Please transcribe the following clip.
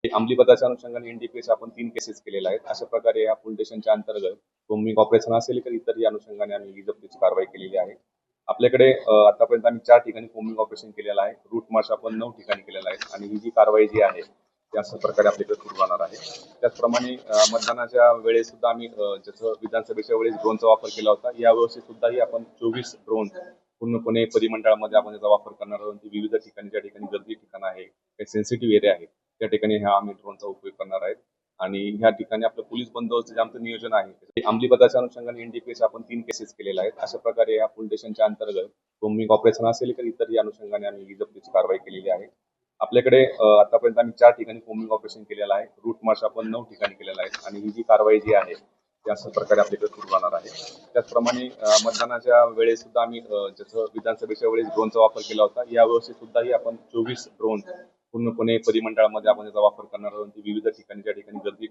अंमली पदाच्या अनुषंगाने एनडीपीएस आपण 3 केसेस केलेल्या आहेत. अशा प्रकारे या पोलीस स्टेशनच्या अंतर्गत कोम्बिंग ऑपरेशन असेल तर इतरही अनुषंगाने आम्ही ही जप्तीची कारवाई केलेली आहे. आपल्याकडे आतापर्यंत आम्ही 4 ठिकाणी कोम्बिंग ऑपरेशन केलेलं आहे. रूट मार्च आपण 9 ठिकाणी केलेला आहे आणि ही जी कारवाई जी आहे ती अशा प्रकारे आपल्याकडे सुरू राहणार आहे. त्याचप्रमाणे मतदानाच्या वेळेस सुद्धा आम्ही जसं विधानसभेच्या वेळेस ड्रोनचा वापर केला होता, यावर्षी सुद्धाही आपण 24 ड्रोन पूर्णपणे परिमंडळामध्ये आपण याचा वापर करणार आहोत. विविध ठिकाणी ज्या ठिकाणी गर्दी ठिकाण आहे, काही सेन्सिटिव्ह एरिया आहे, त्या ठिकाणी ह्या आम्ही ड्रोनचा उपयोग करणार आहेत. आणि ह्या ठिकाणी आपलं पोलीस बंदोबस्त जे आमचं नियोजन आहे, अंमली पदाच्या अनुषंगाने एनडीपीएस आपण 3 केसेस केलेल्या आहेत. अशा प्रकारे या पोलीस स्टेशनच्या अंतर्गत कोम्बिंग ऑपरेशन असेल तर इतरही अनुषंगाने आम्ही ही जप्तीची कारवाई केलेली आहे. आपल्याकडे आतापर्यंत आम्ही 4 ठिकाणी कोम्बिंग ऑपरेशन केलेलं आहे. रूट मार्च आपण 9 ठिकाणी केलेला आहे आणि ही जी कारवाई जी आहे ती अशा प्रकारे आपल्याकडे सुरू राहणार आहे. त्याचप्रमाणे मतदानाच्या वेळेस सुद्धा आम्ही जसं विधानसभेच्या वेळेस ड्रोनचा वापर केला होता, यावर्षी सुद्धाही आपण 24 ड्रोन पूर्णपणे परिमंडळामध्ये आपण याचा वापर करणार आहोत. विविध ठिकाणी ज्या ठिकाणी गर्दी